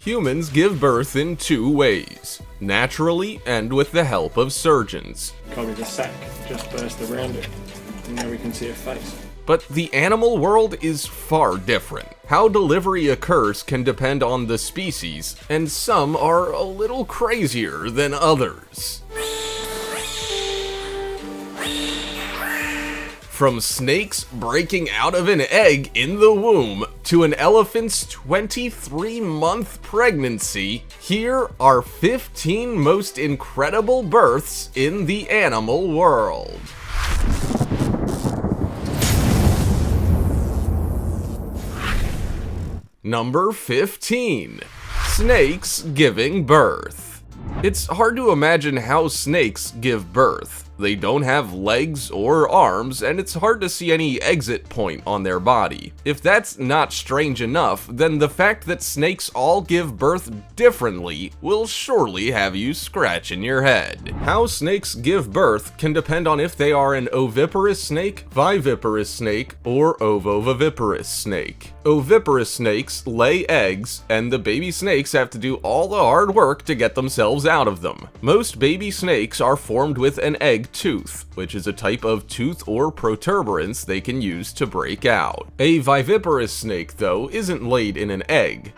Humans give birth in two ways, naturally and with the help of surgeons. Probably the sac just burst around it, and now we can see a face. But the animal world is far different. How delivery occurs can depend on the species, and some are a little crazier than others. From snakes breaking out of an egg in the womb to an elephant's 23-month pregnancy, here are 15 most incredible births in the animal world. Number 15. Snakes giving birth. It's hard to imagine how snakes give birth. They don't have legs or arms, and it's hard to see any exit point on their body. If that's not strange enough, then the fact that snakes all give birth differently will surely have you scratching your head. How snakes give birth can depend on if they are an oviparous snake, viviparous snake, or ovoviviparous snake. Oviparous snakes lay eggs, and the baby snakes have to do all the hard work to get themselves out of them. Most baby snakes are formed with an egg tooth, which is a type of tooth or protuberance they can use to break out. A viviparous snake, though, isn't laid in an egg.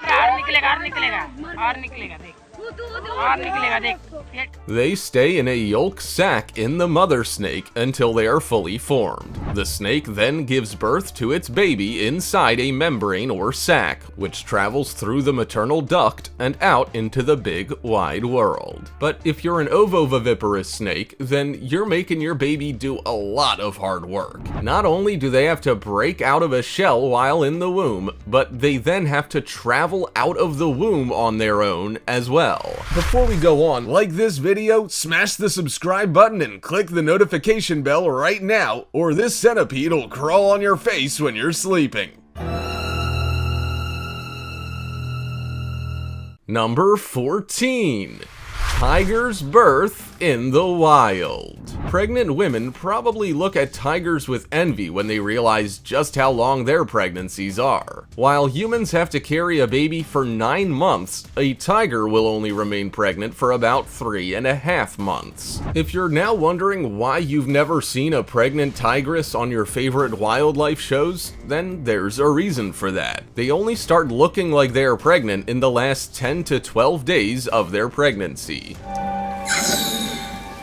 They stay in a yolk sac in the mother snake until they are fully formed. The snake then gives birth to its baby inside a membrane or sac, which travels through the maternal duct and out into the big, wide world. But if you're an ovoviviparous snake, then you're making your baby do a lot of hard work. Not only do they have to break out of a shell while in the womb, but they then have to travel out of the womb on their own as well. Before we go on, like this video, smash the subscribe button and click the notification bell right now, or this centipede will crawl on your face when you're sleeping. Number 14. Tiger's birth in the wild. Pregnant women probably look at tigers with envy when they realize just how long their pregnancies are. While humans have to carry a baby for 9 months, a tiger will only remain pregnant for about 3.5 months. If you're now wondering why you've never seen a pregnant tigress on your favorite wildlife shows, then there's a reason for that. They only start looking like they are pregnant in the last 10 to 12 days of their pregnancy.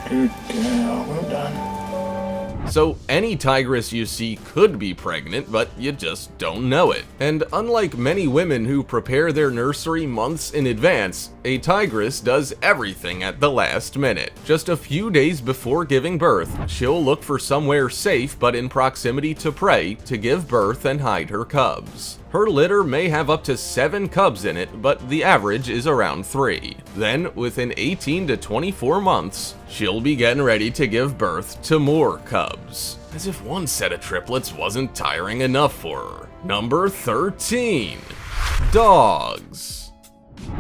Good girl, well done. So any tigress you see could be pregnant, but you just don't know it. And unlike many women who prepare their nursery months in advance, a tigress does everything at the last minute. Just a few days before giving birth, she'll look for somewhere safe but in proximity to prey to give birth and hide her cubs. Her litter may have up to 7 cubs in it, but the average is around 3. Then, within 18 to 24 months, she'll be getting ready to give birth to more cubs. As if one set of triplets wasn't tiring enough for her. Number 13. Dogs.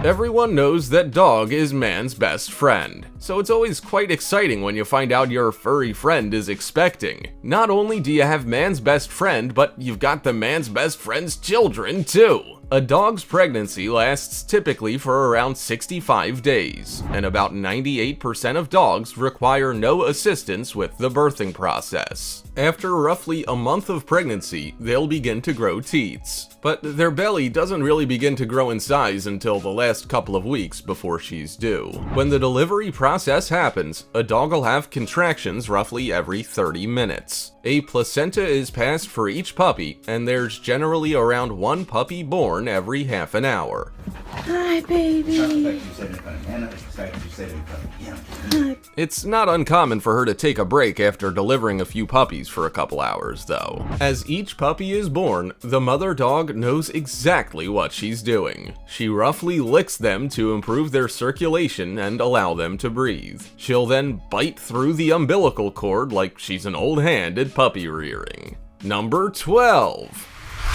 Everyone knows that dog is man's best friend, so it's always quite exciting when you find out your furry friend is expecting. Not only do you have man's best friend, but you've got the man's best friend's children too. A dog's pregnancy lasts typically for around 65 days, and about 98% of dogs require no assistance with the birthing process. After roughly a month of pregnancy, they'll begin to grow teats. But their belly doesn't really begin to grow in size until the last couple of weeks before she's due. When the delivery process happens, a dog will have contractions roughly every 30 minutes. A placenta is passed for each puppy, and there's generally around 1 puppy born every half an hour. Hi, baby. It's not uncommon for her to take a break after delivering a few puppies for a couple hours, though. As each puppy is born, the mother dog knows exactly what she's doing. She roughly licks them to improve their circulation and allow them to breathe. She'll then bite through the umbilical cord like she's an old hand at puppy rearing. Number 12.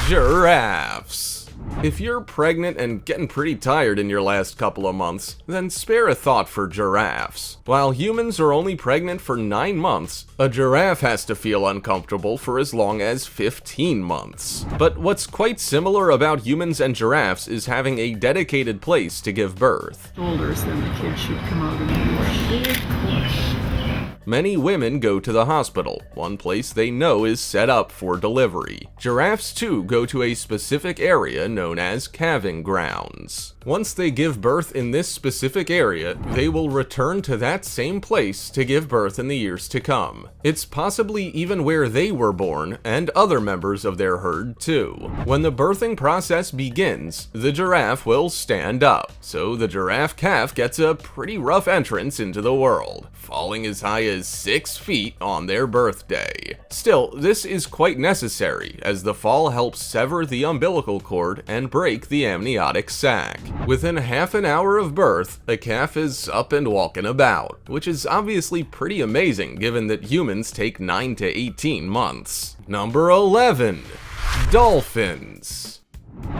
Giraffes. If you're pregnant and getting pretty tired in your last couple of months, then spare a thought for giraffes. While humans are only pregnant for 9 months, a giraffe has to feel uncomfortable for as long as 15 months. But what's quite similar about humans and giraffes is having a dedicated place to give birth. Shoulders, then the kid should come out immediately. Of course. Many women go to the hospital, one place they know is set up for delivery. Giraffes too go to a specific area known as calving grounds. Once they give birth in this specific area, they will return to that same place to give birth in the years to come. It's possibly even where they were born, and other members of their herd too. When the birthing process begins, the giraffe will stand up, so the giraffe calf gets a pretty rough entrance into the world, falling as high as 6 feet on their birthday. Still, this is quite necessary, as the fall helps sever the umbilical cord and break the amniotic sac. Within half an hour of birth, a calf is up and walking about, which is obviously pretty amazing given that humans take 9 to 18 months. Number 11. Dolphins.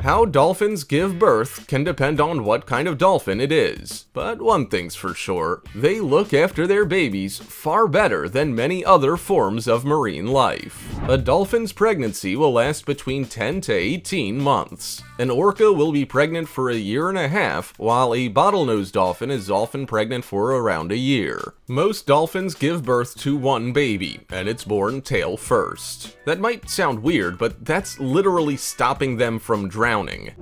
How dolphins give birth can depend on what kind of dolphin it is, but one thing's for sure, they look after their babies far better than many other forms of marine life. A dolphin's pregnancy will last between 10 to 18 months. An orca will be pregnant for a year and a half, while a bottlenose dolphin is often pregnant for around a year. Most dolphins give birth to one baby, and it's born tail first. That might sound weird, but that's literally stopping them from drowning.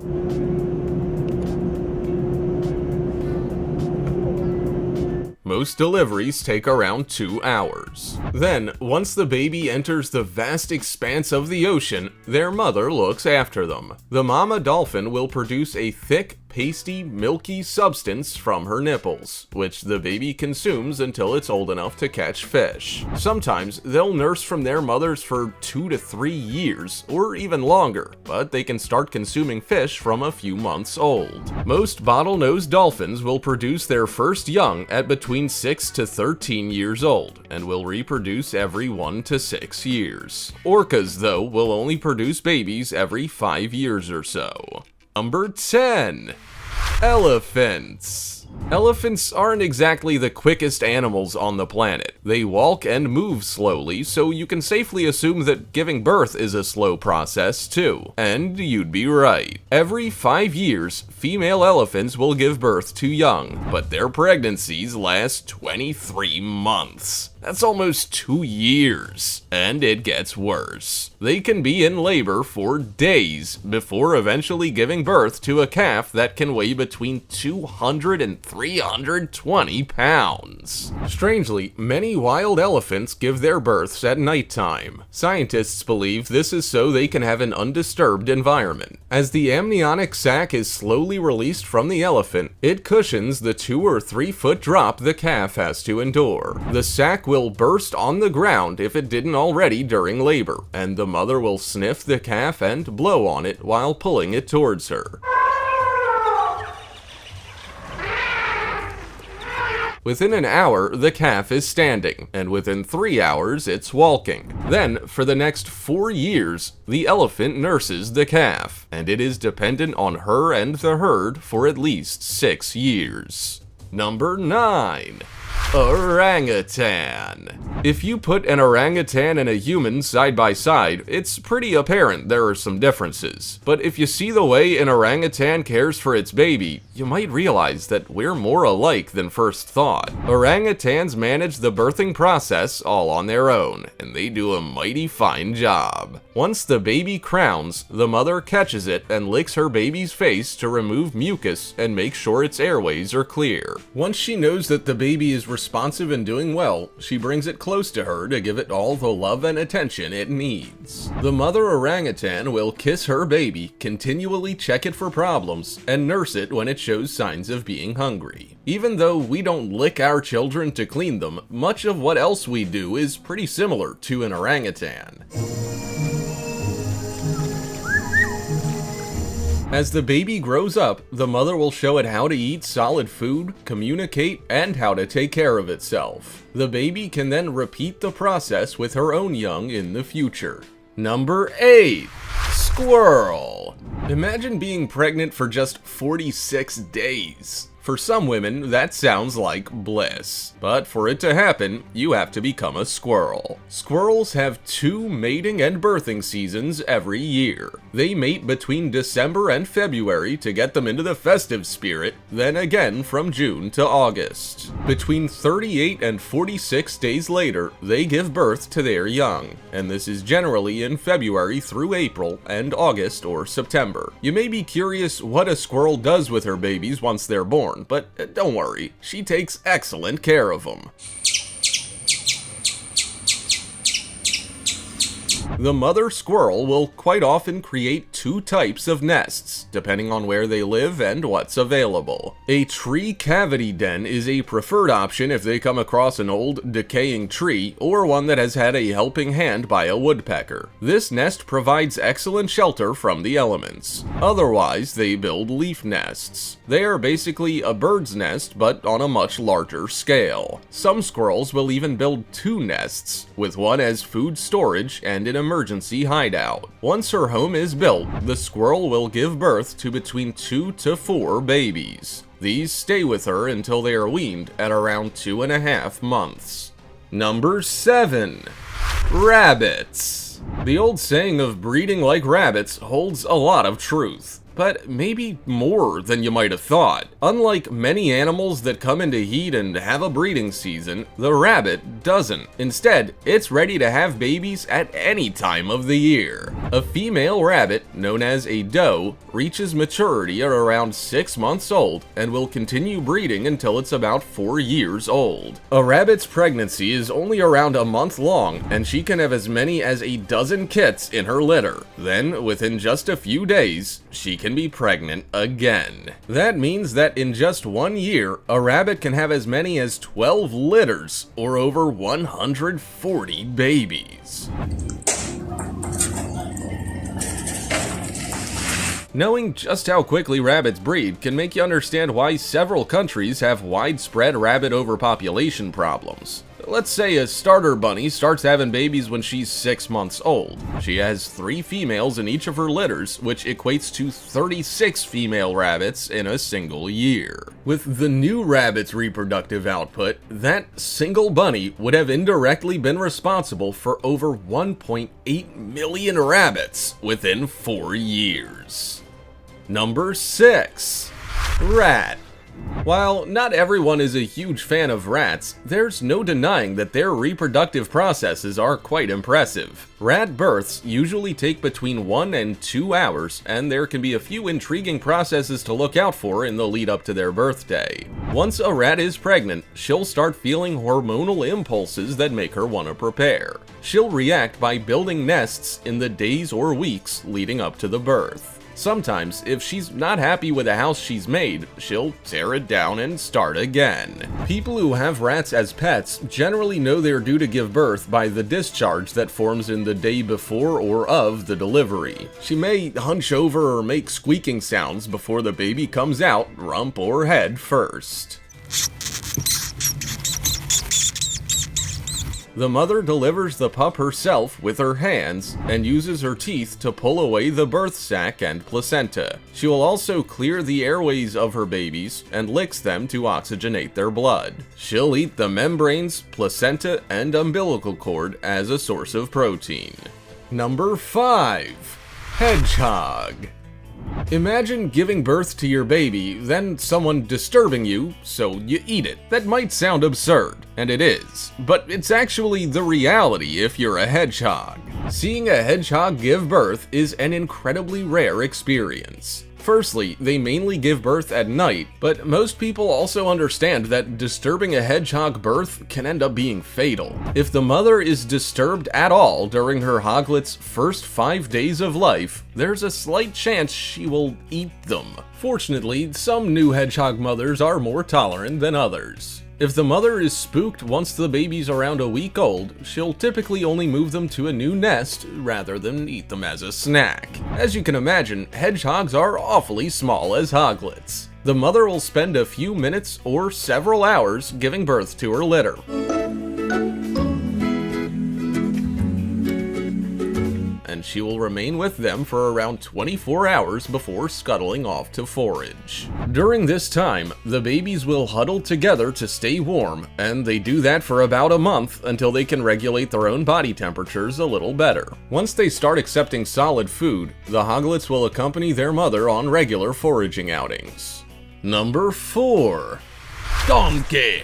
Most deliveries take around 2 hours. Then, once the baby enters the vast expanse of the ocean, their mother looks after them. The mama dolphin will produce a thick, pasty, milky substance from her nipples, which the baby consumes until it's old enough to catch fish. Sometimes, they'll nurse from their mothers for 2 to 3 years, or even longer, but they can start consuming fish from a few months old. Most bottlenose dolphins will produce their first young at between 6 to 13 years old, and will reproduce every 1 to 6 years. Orcas, though, will only produce babies every 5 years or so. Number 10. Elephants. Elephants aren't exactly the quickest animals on the planet. They walk and move slowly, so you can safely assume that giving birth is a slow process too. And you'd be right. Every 5 years, female elephants will give birth to young, but their pregnancies last 23 months. That's almost 2 years. And it gets worse. They can be in labor for days before eventually giving birth to a calf that can weigh between 200 and 320 pounds. Strangely, many wild elephants give their births at nighttime. Scientists believe this is so they can have an undisturbed environment. As the amniotic sac is slowly released from the elephant, it cushions the 2 or 3 foot drop the calf has to endure. The sac will burst on the ground if it didn't already during labor, and the mother will sniff the calf and blow on it while pulling it towards her. Within an hour, the calf is standing, and within 3 hours, it's walking. Then, for the next 4 years, the elephant nurses the calf, and it is dependent on her and the herd for at least 6 years. Number 9. Orangutan. If you put an orangutan and a human side by side, it's pretty apparent there are some differences. But if you see the way an orangutan cares for its baby, you might realize that we're more alike than first thought. Orangutans manage the birthing process all on their own, and they do a mighty fine job. Once the baby crowns, the mother catches it and licks her baby's face to remove mucus and make sure its airways are clear. Once she knows that the baby is responsive and doing well, she brings it close to her to give it all the love and attention it needs. The mother orangutan will kiss her baby, continually check it for problems, and nurse it when it shows signs of being hungry. Even though we don't lick our children to clean them, much of what else we do is pretty similar to an orangutan. As the baby grows up, the mother will show it how to eat solid food, communicate, and how to take care of itself. The baby can then repeat the process with her own young in the future. Number 8. Squirrel. Imagine being pregnant for just 46 days. For some women, that sounds like bliss. But for it to happen, you have to become a squirrel. Squirrels have 2 mating and birthing seasons every year. They mate between December and February to get them into the festive spirit, then again from June to August. Between 38 and 46 days later, they give birth to their young, and this is generally in February through April and August or September. You may be curious what a squirrel does with her babies once they're born, but don't worry, she takes excellent care of them. The mother squirrel will quite often create 2 types of nests, depending on where they live and what's available. A tree cavity den is a preferred option if they come across an old, decaying tree, or one that has had a helping hand by a woodpecker. This nest provides excellent shelter from the elements. Otherwise, they build leaf nests. They are basically a bird's nest, but on a much larger scale. Some squirrels will even build 2 nests, with one as food storage and an emergency hideout. Once her home is built, the squirrel will give birth to between 2 to 4 babies. These stay with her until they are weaned at around 2.5 months. Number 7. Rabbits. The old saying of breeding like rabbits holds a lot of truth, but maybe more than you might have thought. Unlike many animals that come into heat and have a breeding season, the rabbit doesn't. Instead, it's ready to have babies at any time of the year. A female rabbit, known as a doe, reaches maturity at around 6 months old and will continue breeding until it's about 4 years old. A rabbit's pregnancy is only around a month long, and she can have as many as a dozen kits in her litter. Then, within just a few days, she can be pregnant again. That means that in just 1 year, a rabbit can have as many as 12 litters, or over 140 babies. Knowing just how quickly rabbits breed can make you understand why several countries have widespread rabbit overpopulation problems. Let's say a starter bunny starts having babies when she's 6 months old. She has 3 females in each of her litters, which equates to 36 female rabbits in a single year. With the new rabbit's reproductive output, that single bunny would have indirectly been responsible for over 1.8 million rabbits within 4 years. Number 6. Rat. While not everyone is a huge fan of rats, there's no denying that their reproductive processes are quite impressive. Rat births usually take between 1 and 2 hours, and there can be a few intriguing processes to look out for in the lead up to their birthday. Once a rat is pregnant, she'll start feeling hormonal impulses that make her want to prepare. She'll react by building nests in the days or weeks leading up to the birth. Sometimes, if she's not happy with the house she's made, she'll tear it down and start again. People who have rats as pets generally know they're due to give birth by the discharge that forms in the day before or of the delivery. She may hunch over or make squeaking sounds before the baby comes out, rump or head first. The mother delivers the pup herself with her hands and uses her teeth to pull away the birth sac and placenta. She will also clear the airways of her babies and licks them to oxygenate their blood. She'll eat the membranes, placenta, and umbilical cord as a source of protein. Number 5. Hedgehog. Imagine giving birth to your baby, then someone disturbing you, so you eat it. That might sound absurd, and it is, but it's actually the reality if you're a hedgehog. Seeing a hedgehog give birth is an incredibly rare experience. Firstly, they mainly give birth at night, but most people also understand that disturbing a hedgehog birth can end up being fatal. If the mother is disturbed at all during her hoglet's first 5 days of life, there's a slight chance she will eat them. Fortunately, some new hedgehog mothers are more tolerant than others. If the mother is spooked once the baby's around a week old, she'll typically only move them to a new nest rather than eat them as a snack. As you can imagine, hedgehogs are awfully small as hoglets. The mother will spend a few minutes or several hours giving birth to her litter. And she she will remain with them for around 24 hours before scuttling off to forage. During this time, the babies will huddle together to stay warm, and they do that for about a month until they can regulate their own body temperatures a little better. Once they start accepting solid food, the hoglets will accompany their mother on regular foraging outings. Number 4. Donkey.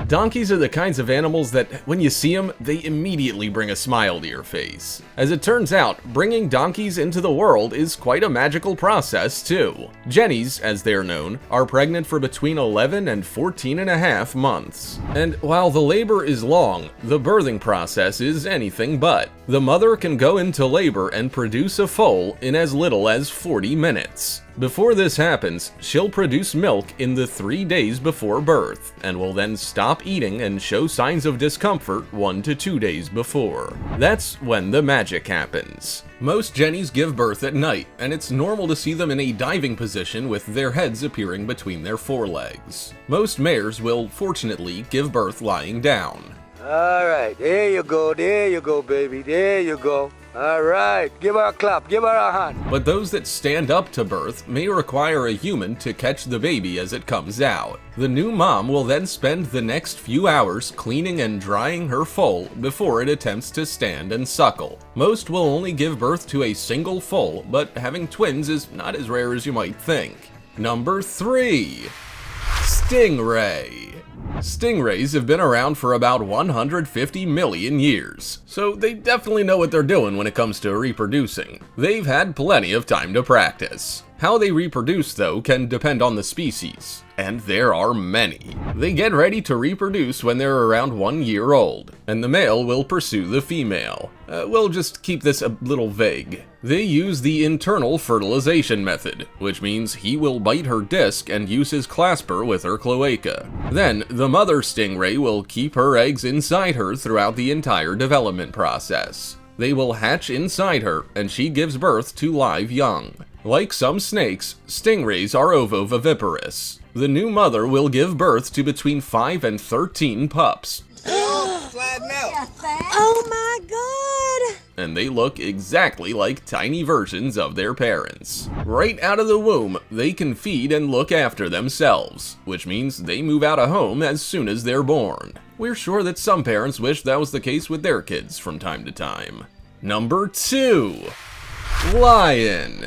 Donkeys are the kinds of animals that, when you see them, they immediately bring a smile to your face. As it turns out, bringing donkeys into the world is quite a magical process, too. Jennies, as they're known, are pregnant for between 11 and 14 and a half months. And while the labor is long, the birthing process is anything but. The mother can go into labor and produce a foal in as little as 40 minutes. Before this happens, she'll produce milk in the 3 days before birth, and will then stop eating and show signs of discomfort 1 to 2 days before. That's when the magic happens. Most jennies give birth at night, and it's normal to see them in a diving position with their heads appearing between their forelegs. Most mares will, fortunately, give birth lying down. All right, there you go, baby, there you go. All right, give her a clap, give her a hand. But those that stand up to birth may require a human to catch the baby as it comes out. The new mom will then spend the next few hours cleaning and drying her foal before it attempts to stand and suckle. Most will only give birth to a single foal, but having twins is not as rare as you might think. Number 3. Stingray. Stingrays have been around for about 150 million years, so they definitely know what they're doing when it comes to reproducing. They've had plenty of time to practice. How they reproduce, though, can depend on the species, and there are many. They get ready to reproduce when they're around 1 year old, and the male will pursue the female. We'll just keep this a little vague. They use the internal fertilization method, which means he will bite her disc and use his clasper with her cloaca. Then, the mother stingray will keep her eggs inside her throughout the entire development process. They will hatch inside her, and she gives birth to live young. Like some snakes, stingrays are ovoviviparous. The new mother will give birth to between 5 and 13 pups. Oh my god! And they look exactly like tiny versions of their parents. Right out of the womb, they can feed and look after themselves, which means they move out of home as soon as they're born. We're sure that some parents wish that was the case with their kids from time to time. Number 2. Lion.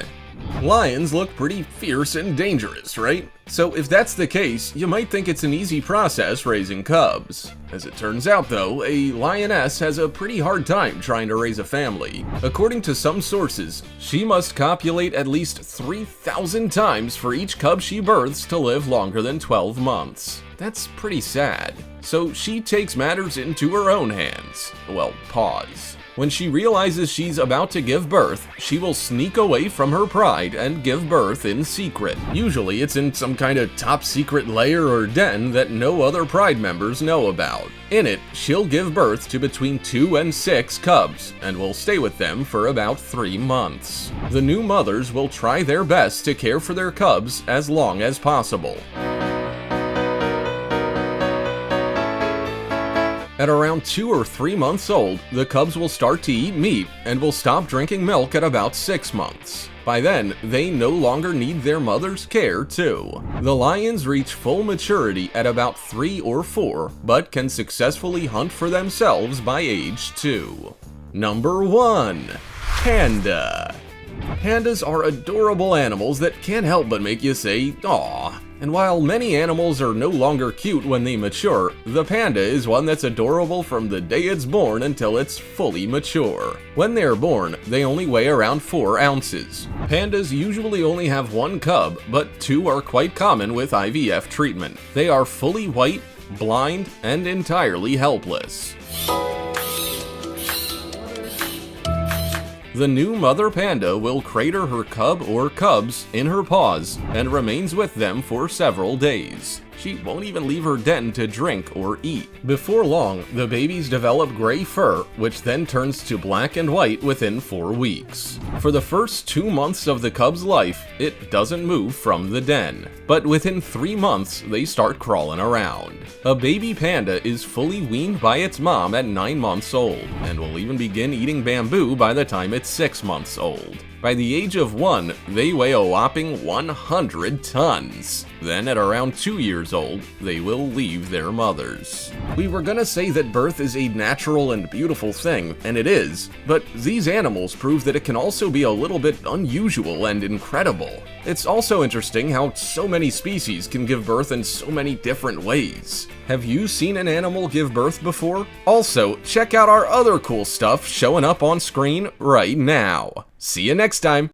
Lions look pretty fierce and dangerous, right? So if that's the case, you might think it's an easy process raising cubs. As it turns out though, a lioness has a pretty hard time trying to raise a family. According to some sources, she must copulate at least 3,000 times for each cub she births to live longer than 12 months. That's pretty sad. So she takes matters into her own hands. Well, paws. When she realizes she's about to give birth, she will sneak away from her pride and give birth in secret. Usually it's in some kind of top secret lair or den that no other pride members know about. In it, she'll give birth to between 2 and 6 cubs, and will stay with them for about 3 months. The new mothers will try their best to care for their cubs as long as possible. At around 2 or 3 months old, the cubs will start to eat meat and will stop drinking milk at about 6 months. By then, they no longer need their mother's care too. The lions reach full maturity at about 3 or 4, but can successfully hunt for themselves by age 2. Number 1. Panda. Pandas are adorable animals that can't help but make you say, "Aw." And while many animals are no longer cute when they mature, the panda is one that's adorable from the day it's born until it's fully mature. When they are born, they only weigh around 4 ounces. Pandas usually only have 1 cub, but 2 are quite common with IVF treatment. They are fully white, blind, and entirely helpless. The new mother panda will cradle her cub or cubs in her paws and remains with them for several days. She won't even leave her den to drink or eat. Before long, the babies develop gray fur, which then turns to black and white within 4 weeks. For the first 2 months of the cub's life, it doesn't move from the den, but within 3 months, they start crawling around. A baby panda is fully weaned by its mom at 9 months old, and will even begin eating bamboo by the time it's 6 months old. By the age of 1, they weigh a whopping 100 tons. Then at around 2 years old, they will leave their mothers. We were gonna say that birth is a natural and beautiful thing, and it is, but these animals prove that it can also be a little bit unusual and incredible. It's also interesting how so many species can give birth in so many different ways. Have you seen an animal give birth before? Also, check out our other cool stuff showing up on screen right now. See you next time!